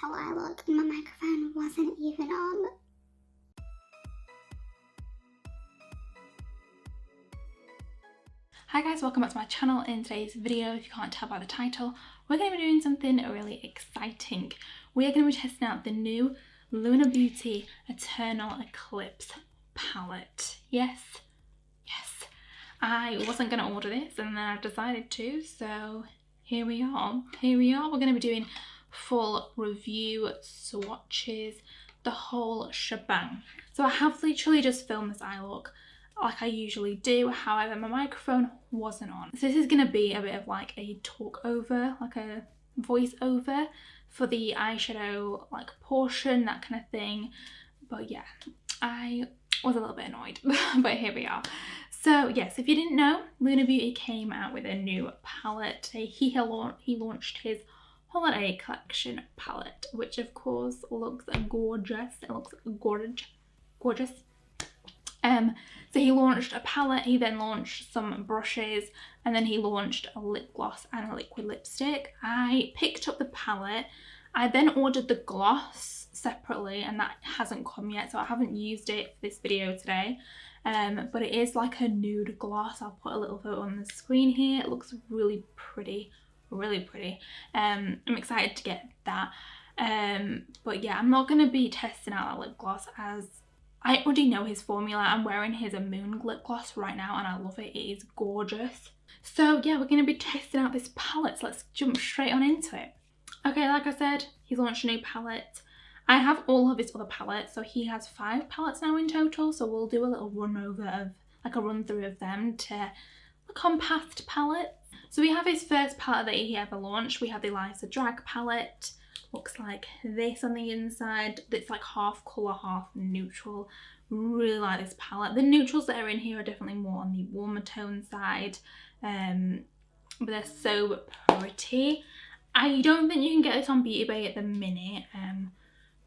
how I look and my microphone wasn't even on. Hi guys, welcome back to my channel. In today's video, if you can't tell by the title, we're going to be doing something really exciting. We are going to be testing out the new Lunar Beauty Eternal Eclipse palette. Yes, I wasn't going to order this and then I decided to, so here we are. We're going to be doing full review, swatches, the whole shebang. So I have literally just filmed this eye look like I usually do, however my microphone wasn't on. So this is going to be a bit of like a talk over, like a voice over for the eyeshadow like portion, that kind of thing. But yeah, I was a little bit annoyed, but here we are. So yes, if you didn't know, Lunar Beauty came out with a new palette. He launched his holiday collection palette, which of course looks gorgeous. It looks gorgeous. So he launched a palette, he then launched some brushes, and then he launched a lip gloss and a liquid lipstick. I picked up the palette, I then ordered the gloss separately, and that hasn't come yet, so I haven't used it for this video today. But it is like a nude gloss. I'll put a little photo on the screen here. It looks really pretty, really pretty. I'm excited to get that. But yeah, I'm not going to be testing out that lip gloss as I already know his formula. I'm wearing his Moon lip gloss right now and I love it. It is gorgeous. So yeah, we're going to be testing out this palette. So let's jump straight on into it. Okay, like I said, he's launched a new palette. I have all of his other palettes. So he has 5 palettes now in total. So we'll do a little run over of, like a run through of them to look on past palettes. So we have his first palette that he ever launched. We have the Eliza Drag palette. Looks like this on the inside. It's like half colour, half neutral. Really like this palette. The neutrals that are in here are definitely more on the warmer tone side, but they're so pretty. I don't think you can get this on Beauty Bay at the minute,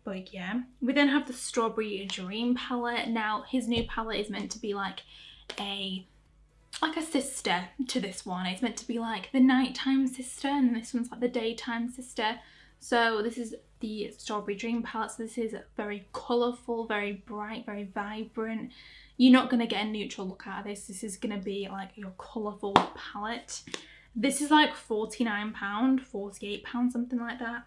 but yeah. We then have the Strawberry Dream palette. Now his new palette is meant to be like a sister to this one. It's meant to be like the nighttime sister, and this one's like the daytime sister. So this is the Strawberry Dream palette. So this is very colourful, very bright, very vibrant. You're not going to get a neutral look out of this. This is going to be like your colourful palette. This is like £49, £48, something like that.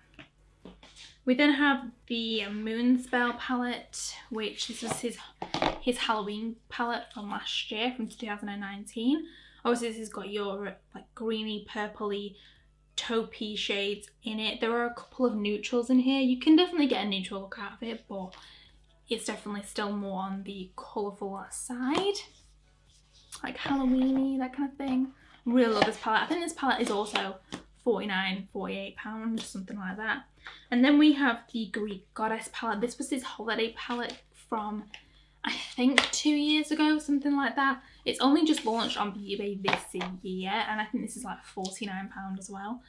We then have the Moonspell palette, which this is his Halloween palette from last year, from 2019. Obviously this has got your like greeny, purpley, taupey shades in it. There are a couple of neutrals in here. You can definitely get a neutral look out of it, but it's definitely still more on the colourful side, like Halloweeny, that kind of thing. Really love this palette. I think this palette is also £49, £48, something like that. And then we have the Greek Goddess palette. This was his holiday palette from I think 2 years ago, something like that. It's only just launched on Beauty Bay this year, and I think this is like £49 as well.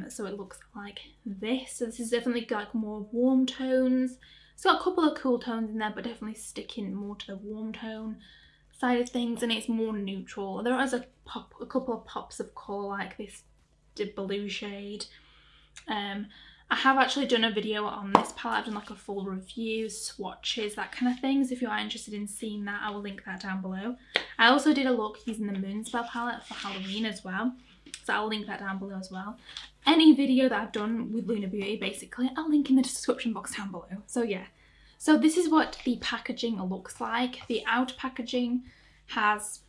So it looks like this. So this is definitely like more warm tones. It's got a couple of cool tones in there, but definitely sticking more to the warm tone side of things, and it's more neutral. There is a couple of pops of colour like this blue shade. I have actually done a video on this palette. I've done like a full review, swatches, that kind of thing. So if you are interested in seeing that, I will link that down below. I also did a look using the Moonspell palette for Halloween as well. So I'll link that down below as well. Any video that I've done with Lunar Beauty, basically, I'll link in the description box down below. So yeah. So this is what the packaging looks like. The outer packaging has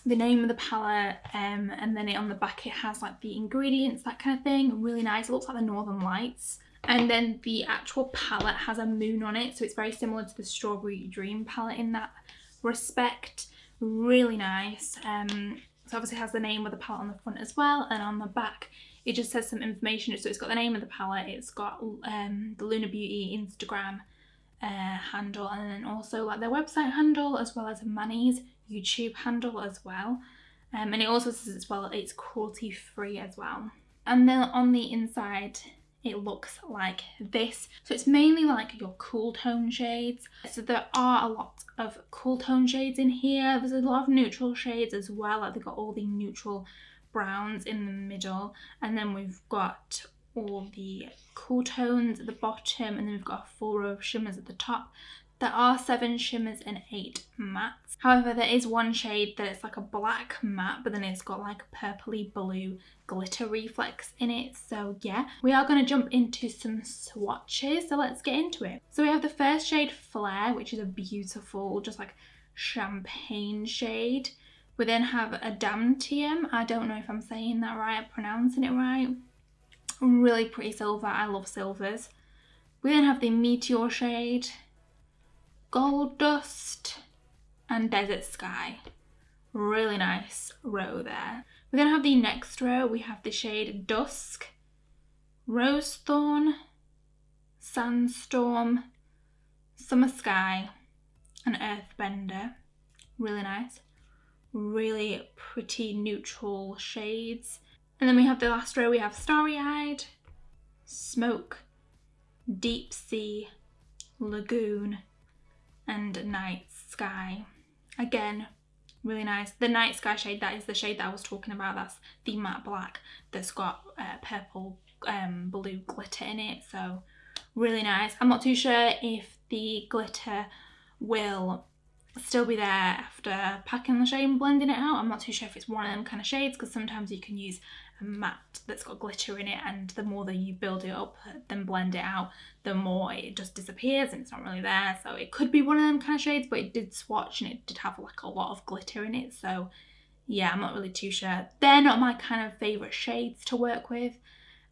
the name of the palette, and then on the back it has like the ingredients, that kind of thing. Really nice. It looks like the Northern Lights. And then the actual palette has a moon on it, so it's very similar to the Strawberry Dream palette in that respect. Really nice. So obviously it has the name of the palette on the front as well, and on the back it just says some information. So it's got the name of the palette, it's got the Lunar Beauty Instagram handle, and then also like their website handle, as well as Manny's YouTube handle as well. And it also says as well it's cruelty free as well. And then on the inside it looks like this. So it's mainly like your cool tone shades. So there are a lot of cool tone shades in here. There's a lot of neutral shades as well. Like they've got all the neutral browns in the middle, and then we've got all the cool tones at the bottom, and then we've got a full row of shimmers at the top. There are 7 shimmers and 8 mattes. However, there is one shade that it's like a black matte, but then it's got like a purpley blue glitter reflex in it. So yeah, we are going to jump into some swatches. So let's get into it. So we have the first shade, Flare, which is a beautiful, just like champagne shade. We then have Adamantim. I don't know if I'm saying that right, I'm pronouncing it right. Really pretty silver. I love silvers. We then have the Meteor shade, Gold Dust, and Desert Sky. Really nice row there. We then have the next row. We have the shade Dusk, Rose Thorn, Sandstorm, Summer Sky, and Earthbender. Really nice. Really pretty neutral shades. And then we have the last row. We have Starry Eyed, Smoke, Deep Sea, Lagoon, and Night Sky. Again, really nice. The Night Sky shade, that is the shade that I was talking about. That's the matte black that's got purple blue glitter in it. So really nice. I'm not too sure if the glitter will still be there after packing the shade and blending it out. I'm not too sure if it's one of them kind of shades, because sometimes you can use a matte that's got glitter in it, and the more that you build it up then blend it out, the more it just disappears and it's not really there. So it could be one of them kind of shades, but it did swatch and it did have like a lot of glitter in it. So yeah, I'm not really too sure. They're not my kind of favourite shades to work with.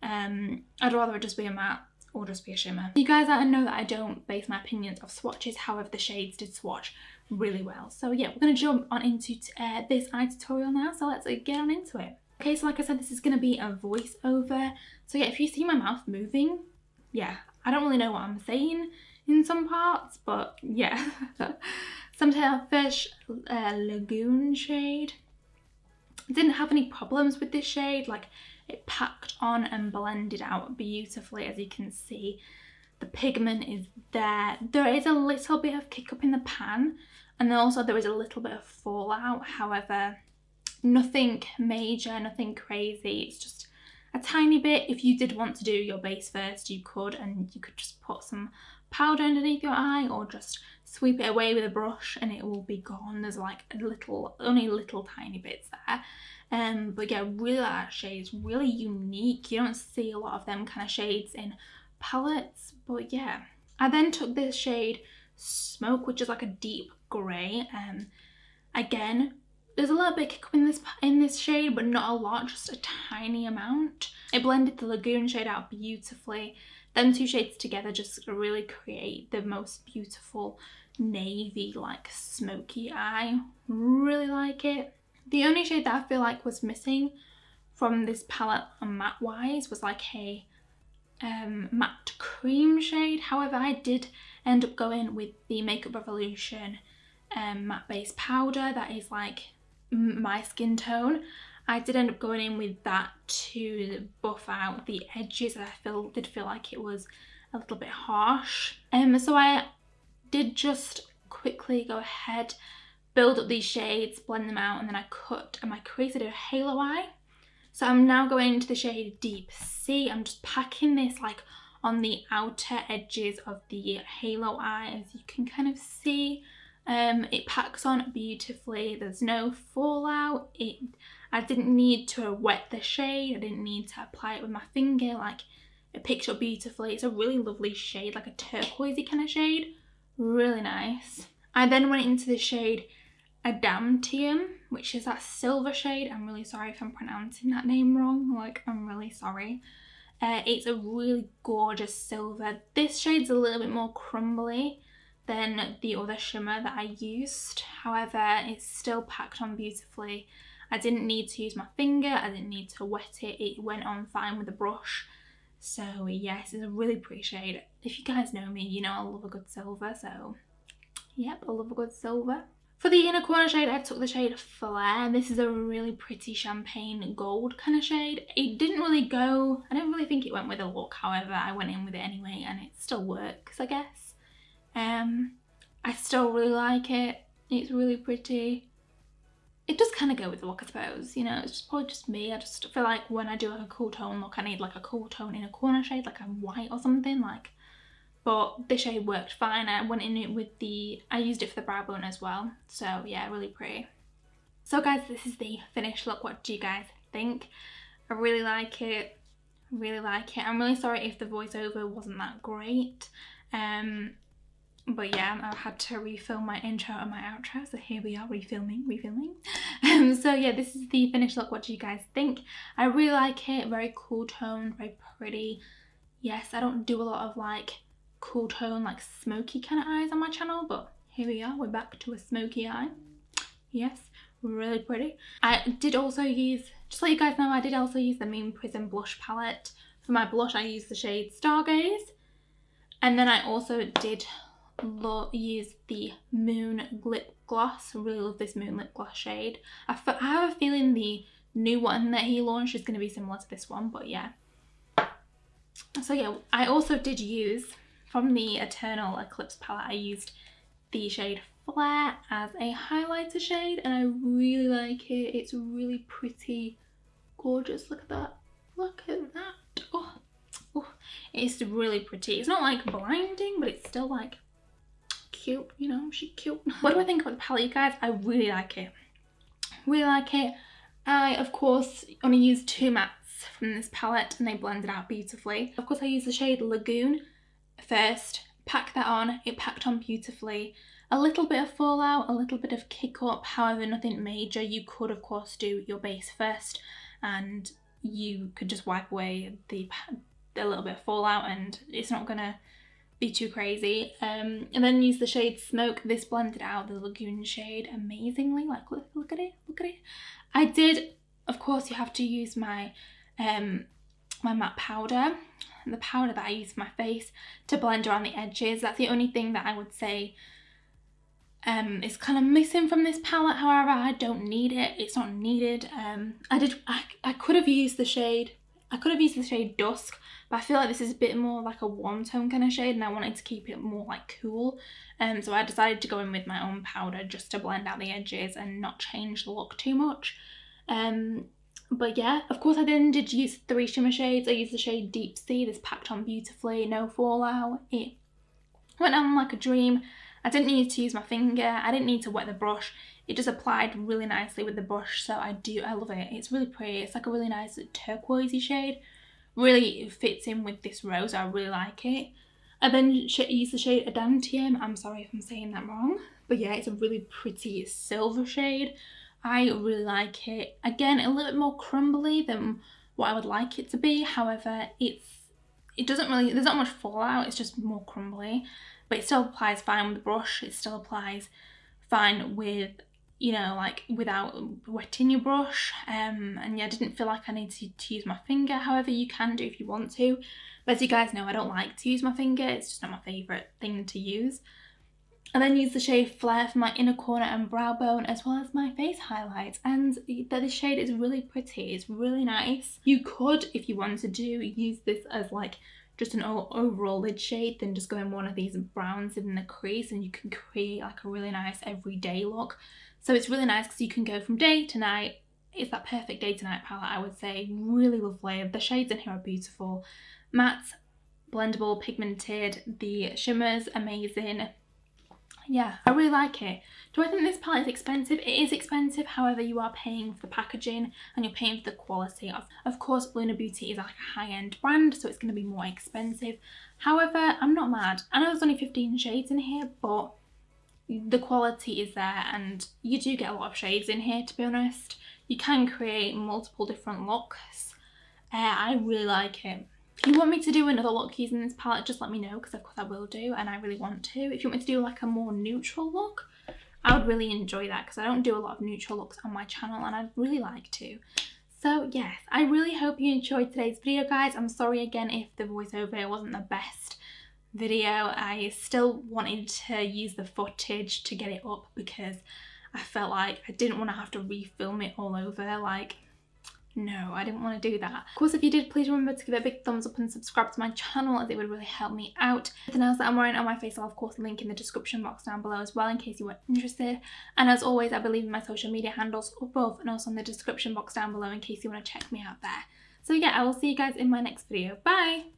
I'd rather it just be a matte or just be a shimmer. You guys know that I don't base my opinions off swatches, however the shades did swatch really well. So yeah, we're going to jump on into this eye tutorial now, so let's get on into it. Okay, so like I said, this is going to be a voiceover. So yeah, if you see my mouth moving, yeah, I don't really know what I'm saying in some parts, but yeah. So I'm taking our first Lagoon shade. I didn't have any problems with this shade. Like, it packed on and blended out beautifully. As you can see, the pigment is there. There is a little bit of kick up in the pan, and then also there is a little bit of fallout. However, nothing major, nothing crazy. It's just a tiny bit. If you did want to do your base first, you could, and you could just put some powder underneath your eye or just sweep it away with a brush and it will be gone. There's like only little tiny bits there. But yeah, really like that shade. It's really unique. You don't see a lot of them kind of shades in palettes, but yeah. I then took this shade Smoke, which is like a deep grey. Again, there's a little bit of kick up in this shade, but not a lot, just a tiny amount. It blended the Lagoon shade out beautifully. Them two shades together just really create the most beautiful navy, like smoky eye. Really like it. The only shade that I feel like was missing from this palette matte wise was like a matte cream shade. However, I did end up going with the Makeup Revolution matte base powder. That is like my skin tone. I did end up going in with that to buff out the edges. I did feel like it was a little bit harsh. So I did just quickly go ahead, build up these shades, blend them out, and then I cut and I created a halo eye. So I'm now going into the shade Deep Sea. I'm just packing this like on the outer edges of the halo eye, as you can kind of see. It packs on beautifully. There's no fallout. I didn't need to wet the shade. I didn't need to apply it with my finger. Like, it picked up beautifully. It's a really lovely shade, like a turquoisey kind of shade. Really nice. I then went into the shade Adamantim, which is that silver shade. I'm really sorry if I'm pronouncing that name wrong. Like, I'm really sorry. It's a really gorgeous silver. This shade's a little bit more crumbly than the other shimmer that I used. However, it's still packed on beautifully. I didn't need to use my finger. I didn't need to wet it. It went on fine with a brush. So yes, it's a really pretty shade. If you guys know me, you know I love a good silver. So yep, I love a good silver. For the inner corner shade, I took the shade Flare. This is a really pretty champagne gold kind of shade. It didn't really go, I don't really think it went with the look. However, I went in with it anyway and it still works, I guess. I still really like it. It's really pretty. it does kind of go with the look, I suppose. You know, it's probably just me. I just feel like when I do like a cool tone look, I need like a cool tone in a corner shade, like a white or something, like. But this shade worked fine. I went in it with I used it for the brow bone as well. So yeah, really pretty. So guys, this is the finished look. What do you guys think? I really like it. Really like it. I'm really sorry if the voiceover wasn't that great. But yeah, I've had to refilm my intro and my outro, so here we are, refilming. So yeah, this is the finished look. What do you guys think? I really like it. Very cool tone, very pretty. Yes, I don't do a lot of like cool tone, like smoky kind of eyes on my channel, but here we are. We're back to a smoky eye. Yes, really pretty. I did also use, just to let you guys know, I did also use the Mean Prism blush palette. For my blush, I used the shade Stargaze, and then I also did use the Moon lip gloss. I really love this Moon lip gloss shade. I have a feeling the new one that he launched is going to be similar to this one, but yeah. So yeah, I also did use, from the Eternal Eclipse palette, I used the shade Flare as a highlighter shade, and I really like it. It's really pretty, gorgeous. Look at that. Look at that. Oh, it's really pretty. It's not like blinding, but it's still like cute, you know, she's cute. What do I think about the palette, you guys? I really like it. Really like it. I, of course, only used 2 mattes from this palette and they blended out beautifully. Of course, I used the shade Lagoon first, packed that on, it packed on beautifully. A little bit of fallout, a little bit of kick up, however, nothing major. You could, of course, do your base first and you could just wipe away a little bit of fallout and it's not gonna be too crazy. And then use the shade Smoke. This blended out the Lagoon shade amazingly. Like, look at it, look at it. I did, of course, you have to use my my matte powder, the powder that I use for my face, to blend around the edges. That's the only thing that I would say is kind of missing from this palette. However, I don't need it. It's not needed. I could have used the shade. I could have used the shade Dusk, but I feel like this is a bit more like a warm tone kind of shade and I wanted to keep it more like cool. So I decided to go in with my own powder just to blend out the edges and not change the look too much. But yeah, of course I then did use 3 shimmer shades. I used the shade Deep Sea. This packed on beautifully, no fallout. It went on like a dream. I didn't need to use my finger. I didn't need to wet the brush. It just applied really nicely with the brush, so I love it. It's really pretty. It's like a really nice turquoisey shade. Really fits in with this rose. I really like it. I then used the shade Adamantim. I'm sorry if I'm saying that wrong, but yeah, it's a really pretty silver shade. I really like it. Again, a little bit more crumbly than what I would like it to be. However, there's not much fallout. It's just more crumbly, but it still applies fine with the brush. It still applies fine with, you know, like without wetting your brush. And yeah, I didn't feel like I needed to use my finger. However, you can do if you want to. But as you guys know, I don't like to use my finger. It's just not my favourite thing to use. I then use the shade Flare for my inner corner and brow bone, as well as my face highlights. And this shade is really pretty. It's really nice. You could, if you wanted to, use this as like just an overall lid shade, then just go in one of these browns in the crease and you can create like a really nice everyday look. So it's really nice because you can go from day to night. It's that perfect day to night palette, I would say. Really lovely. The shades in here are beautiful. Matte, blendable, pigmented. The shimmers, amazing. Yeah, I really like it. Do I think this palette is expensive? It is expensive, however, you are paying for the packaging and you're paying for the quality. Of course, Lunar Beauty is like a high-end brand, so it's going to be more expensive. However, I'm not mad. I know there's only 15 shades in here, but the quality is there and you do get a lot of shades in here, to be honest. You can create multiple different looks. I really like it. If you want me to do another look using this palette, just let me know, because of course I will do, and I really want to. If you want me to do like a more neutral look, I would really enjoy that, because I don't do a lot of neutral looks on my channel and I'd really like to. So yes, I really hope you enjoyed today's video, guys. I'm sorry again if the voiceover wasn't the best video. I still wanted to use the footage to get it up because I felt like I didn't want to have to refilm it all over. Like, No, I didn't want to do that. Of course, if you did, please remember to give it a big thumbs up and subscribe to my channel, as it would really help me out. Everything else that I'm wearing on my face, I'll of course link in the description box down below as well, in case you were interested. And as always, I believe in my social media handles above and also in the description box down below, in case you want to check me out there. So yeah, I will see you guys in my next video. Bye!